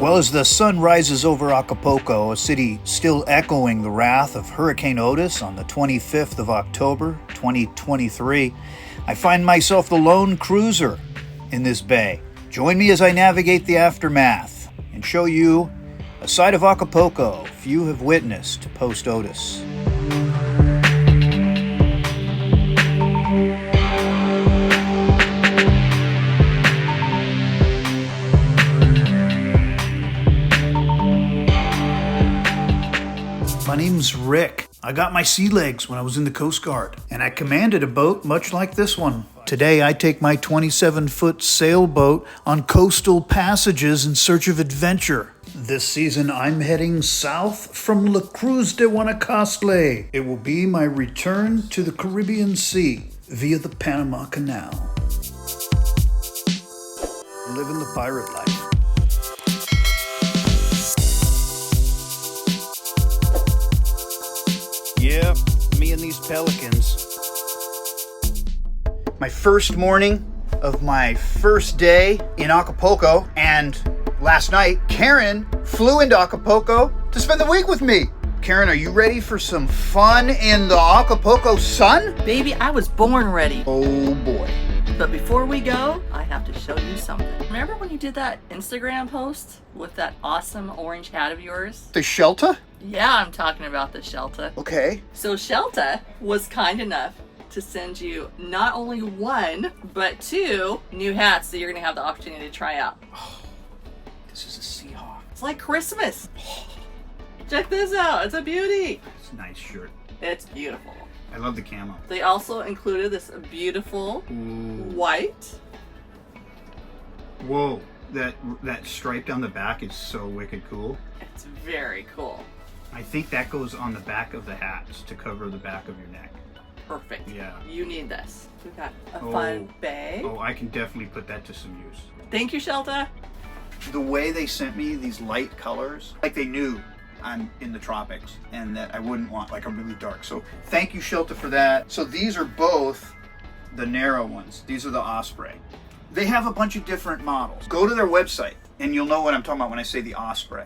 Well, as the sun rises over Acapulco, a city still echoing the wrath of Hurricane Otis on the 25th of October, 2023, I find myself the lone cruiser in this bay. Join me as I navigate the aftermath and show you a side of Acapulco few have witnessed post-Otis. My name's Rick. I got my sea legs when I was in the Coast Guard, and I commanded a boat much like this one. Today, I take my 27-foot sailboat on coastal passages in search of adventure. This season, I'm heading south from La Cruz de Guanacaste. It will be my return to the Caribbean Sea via the Panama Canal. Living the pirate life. Yeah, me and these pelicans. My first morning of my first day in Acapulco, and last night, Karen flew into Acapulco to spend the week with me. Karen, are you ready for some fun in the Acapulco sun? Baby, I was born ready. Oh boy. But before we go, I have to show you something. Remember when you did that Instagram post with that awesome orange hat of yours? The Shelta? Yeah, I'm talking about the Shelta. Okay. So Shelta was kind enough to send you not only one, but two new hats that you're going to have the opportunity to try out. Oh, this is a Seahawk. It's like Christmas. Check this out. It's a beauty. It's a nice shirt. It's beautiful. I love the camo. They also included this beautiful white. Whoa, that stripe down the back is so wicked cool. It's very cool. I think that goes on the back of the hats to cover the back of your neck. Perfect. Yeah. You need this. We've got a fun bag. Oh, I can definitely put that to some use. Thank you, Shelta. The way they sent me these light colors, like they knew I'm in the tropics and that I wouldn't want like a really dark. So thank you, Shelta, for that. So these are both the narrow ones. These are the Osprey. They have a bunch of different models. Go to their website and you'll know what I'm talking about when I say the Osprey.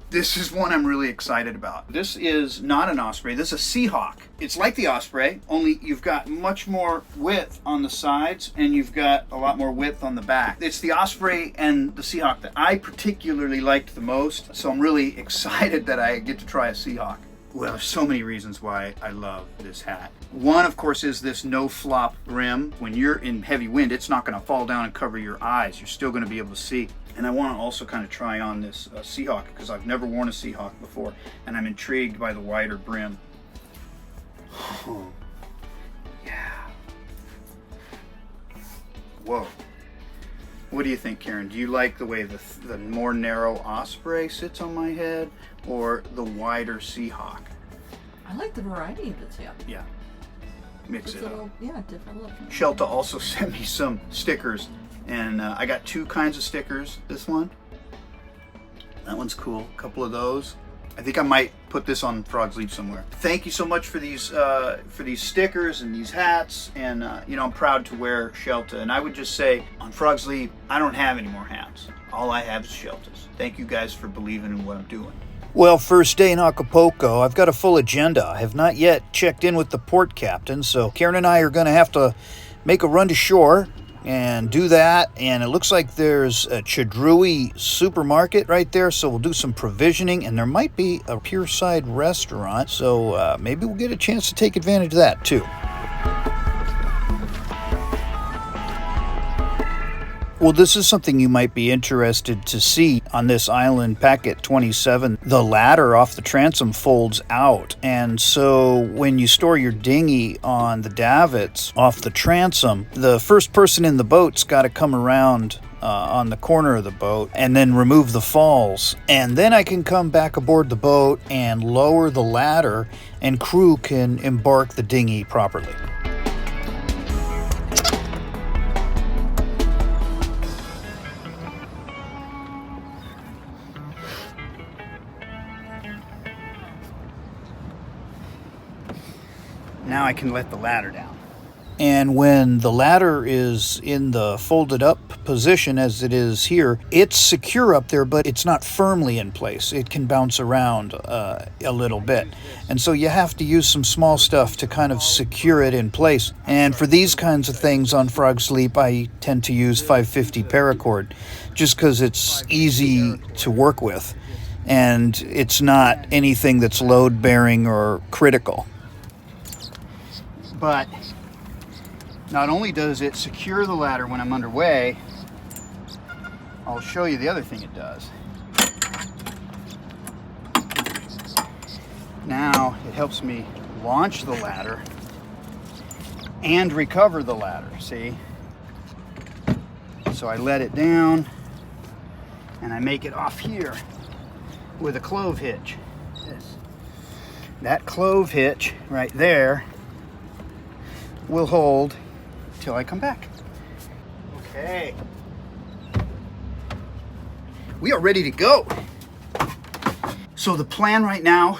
This is one I'm really excited about. This is not an Osprey, this is a Seahawk. It's like the Osprey, only you've got much more width on the sides and you've got a lot more width on the back. It's the Osprey and the Seahawk that I particularly liked the most, so I'm really excited that I get to try a Seahawk. Well, there's so many reasons why I love this hat. One, of course, is this no-flop rim. When you're in heavy wind, it's not going to fall down and cover your eyes. You're still going to be able to see. And I want to also kind of try on this Seahawk because I've never worn a Seahawk before, and I'm intrigued by the wider brim. Oh, yeah. Whoa. What do you think, Karen? Do you like the way the more narrow Osprey sits on my head or the wider Seahawk? I like the variety of the two. Yeah. Mix it up. Yeah, different look. Shelta also sent me some stickers, and I got two kinds of stickers. This one, that one's cool. A couple of those. I think I might put this on Frog's Leap somewhere. Thank you so much for these stickers and these hats, and I'm proud to wear Shelta. And I would just say on Frog's Leap, I don't have any more hats. All I have is Sheltas. Thank you guys for believing in what I'm doing. Well, first day in Acapulco, I've got a full agenda. I have not yet checked in with the port captain, so Karen and I are going to have to make a run to shore and do that. And it looks like there's a Chadrui supermarket right there, so we'll do some provisioning, and there might be a Pierside restaurant, so maybe we'll get a chance to take advantage of that too. Well, this is something you might be interested to see on this island, Packet 27. The ladder off the transom folds out, and so when you store your dinghy on the davits off the transom, the first person in the boat's got to come around on the corner of the boat and then remove the falls. And then I can come back aboard the boat and lower the ladder, and crew can embark the dinghy properly. Now I can let the ladder down. And when the ladder is in the folded up position as it is here, it's secure up there, but it's not firmly in place. It can bounce around a little bit. And so you have to use some small stuff to kind of secure it in place. And for these kinds of things on Frog Sleep, I tend to use 550 paracord just because it's easy to work with. And it's not anything that's load bearing or critical. But not only does it secure the ladder when I'm underway, I'll show you the other thing it does. Now it helps me launch the ladder and recover the ladder, see? So I let it down and I make it off here with a clove hitch. That clove hitch right there will hold till I come back. Okay. We are ready to go. So the plan right now,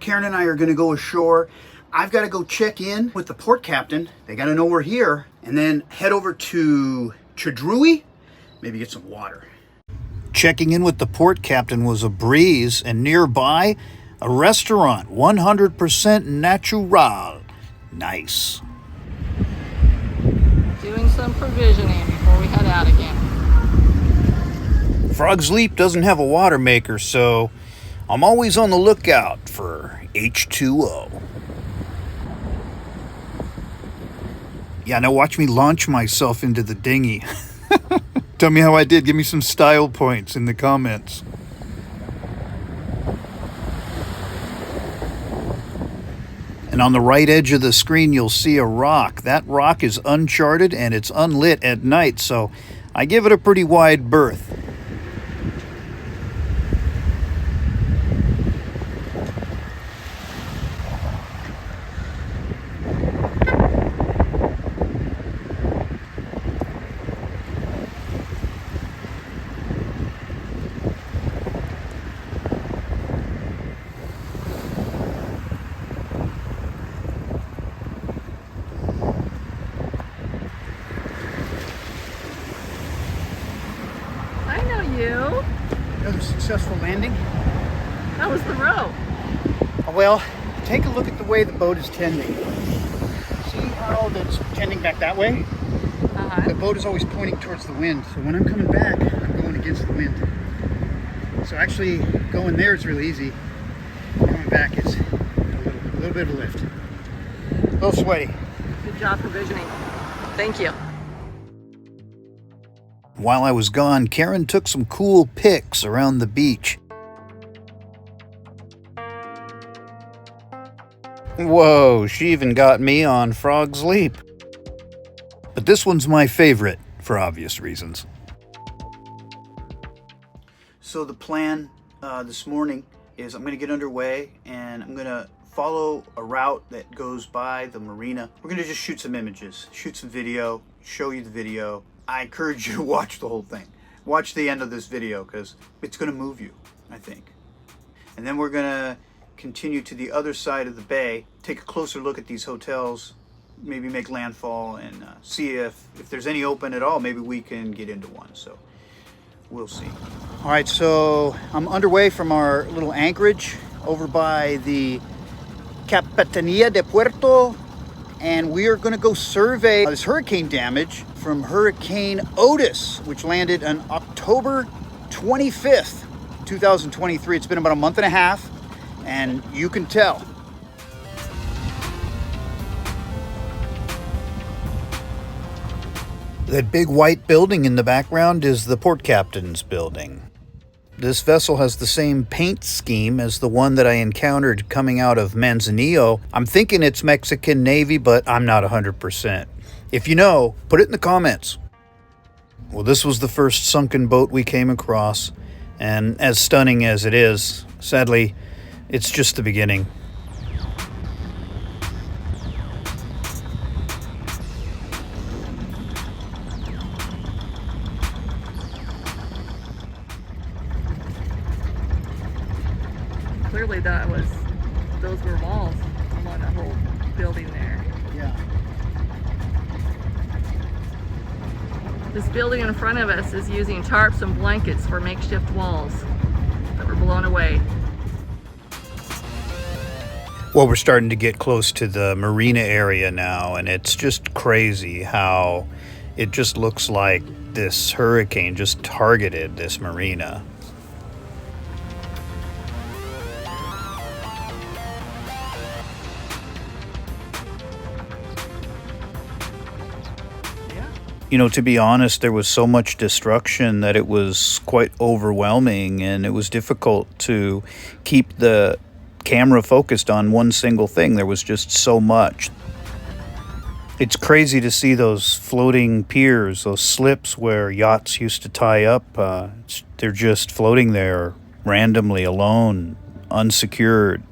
Karen and I are gonna go ashore. I've gotta go check in with the port captain. They gotta know we're here, and then head over to Chadrui, maybe get some water. Checking in with the port captain was a breeze, and nearby, a restaurant, 100% natural. Nice. Doing some provisioning before we head out again. Frog Sleep doesn't have a water maker, so I'm always on the lookout for H2O. Yeah, now watch me launch myself into the dinghy. Tell me how I did. Give me some style points in the comments. And on the right edge of the screen, you'll see a rock. That rock is uncharted and it's unlit at night, so I give it a pretty wide berth. Another successful landing. That was the row. Well, take a look at the way the boat is tending. See how it's tending back that way? The boat is always pointing towards the wind. So when I'm coming back, I'm going against the wind. So actually going there is really easy. Coming back is a little bit of a lift. A little sweaty. Good job provisioning. Thank you. While I was gone, Karen took some cool pics around the beach. Whoa, she even got me on Frog Sleep. But this one's my favorite, for obvious reasons. So the plan this morning is I'm going to get underway and I'm going to follow a route that goes by the marina. We're going to just shoot some images, shoot some video, show you the video. I encourage you to watch the whole thing. Watch the end of this video because it's going to move you, I think. And then we're going to continue to the other side of the bay, take a closer look at these hotels, maybe make landfall and see if there's any open at all. Maybe we can get into one. So we'll see. All right, so I'm underway from our little anchorage over by the Capitanía de Puerto, and we are going to go survey this hurricane damage from Hurricane Otis, which landed on October 25th, 2023. It's been about a month and a half, and you can tell. That big white building in the background is the port captain's building. This vessel has the same paint scheme as the one that I encountered coming out of Manzanillo. I'm thinking it's Mexican Navy, but I'm not 100%. If you know, put it in the comments. Well, this was the first sunken boat we came across, and as stunning as it is, sadly, it's just the beginning. Clearly those were walls along that whole building there. Yeah. This building in front of us is using tarps and blankets for makeshift walls that were blown away. Well, we're starting to get close to the marina area now, and it's just crazy how it just looks like this hurricane just targeted this marina. You know, to be honest, there was so much destruction that it was quite overwhelming, and it was difficult to keep the camera focused on one single thing. There was just so much. It's crazy to see those floating piers, those slips where yachts used to tie up. They're just floating there randomly, alone, unsecured.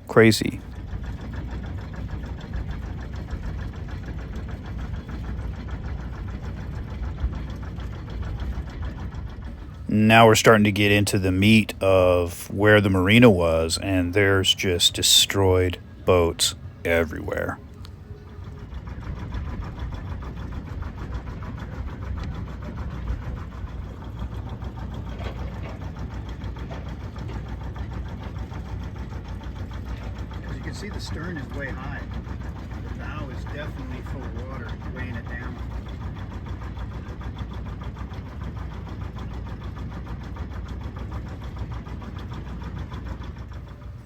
Crazy. Now we're starting to get into the meat of where the marina was, and there's just destroyed boats everywhere. As you can see, the stern is way high. The bow is definitely full of water, weighing it down.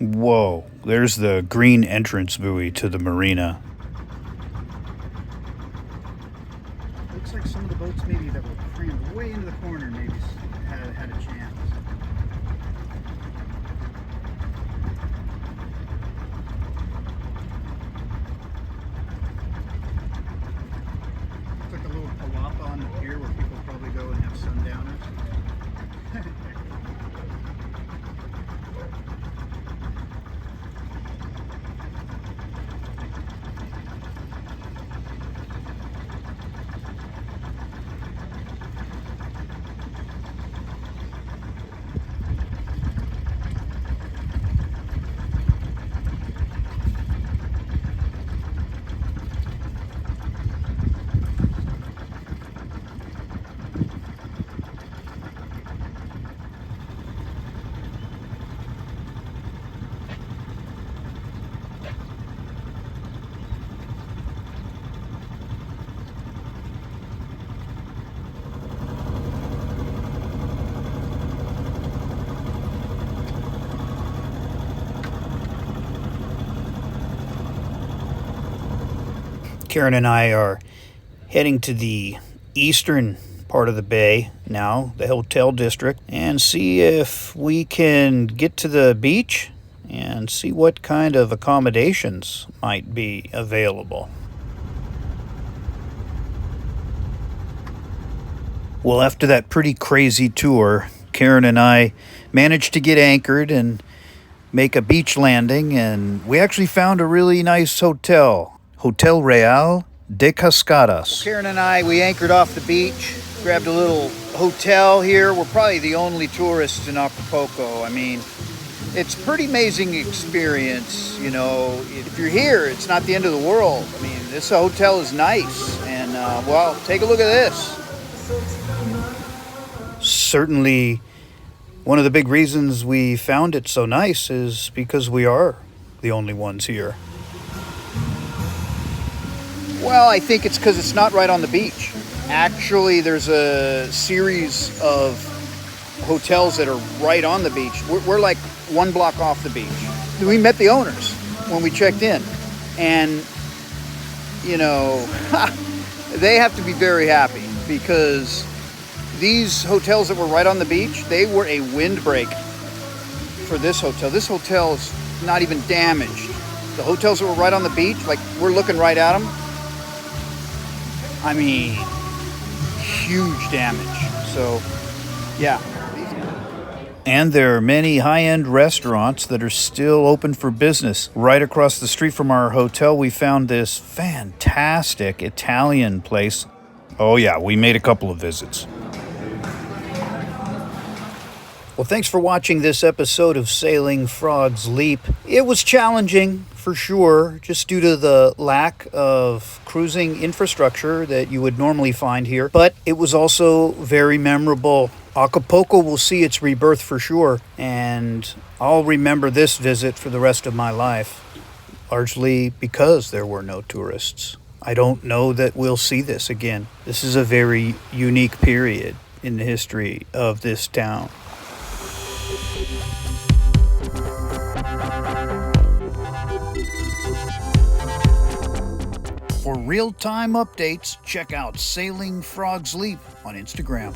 Whoa, there's the green entrance buoy to the marina. Looks like some of the boats maybe that were crammed way into the corner maybe had a chance. Looks like a little palapa on the pier where people probably go and have sundowners. Karen and I are heading to the eastern part of the bay now, the hotel district, and see if we can get to the beach and see what kind of accommodations might be available. Well, after that pretty crazy tour, Karen and I managed to get anchored and make a beach landing, and we actually found a really nice hotel. Hotel Real de Cascadas. Karen and I, we anchored off the beach, grabbed a little hotel here. We're probably the only tourists in Acapulco. I mean, it's a pretty amazing experience. You know, if you're here, it's not the end of the world. I mean, this hotel is nice. And, well, take a look at this. Certainly, one of the big reasons we found it so nice is because we are the only ones here. Well, I think it's because it's not right on the beach. Actually, there's a series of hotels that are right on the beach. We're like one block off the beach. We met the owners when we checked in. And, you know, they have to be very happy because these hotels that were right on the beach, they were a windbreak for this hotel. This hotel is not even damaged. The hotels that were right on the beach, like we're looking right at them, I mean, huge damage. So, yeah. And there are many high-end restaurants that are still open for business. Right across the street from our hotel, we found this fantastic Italian place. Oh yeah, we made a couple of visits. Well, thanks for watching this episode of Sailing Frog's Leap. It was challenging for for sure, just due to the lack of cruising infrastructure that you would normally find here. But it was also very memorable. Acapulco will see its rebirth for sure, and I'll remember this visit for the rest of my life, largely because there were no tourists. I don't know that we'll see this again. This is a very unique period in the history of this town. For real-time updates, check out Sailing Frog's Leap on Instagram.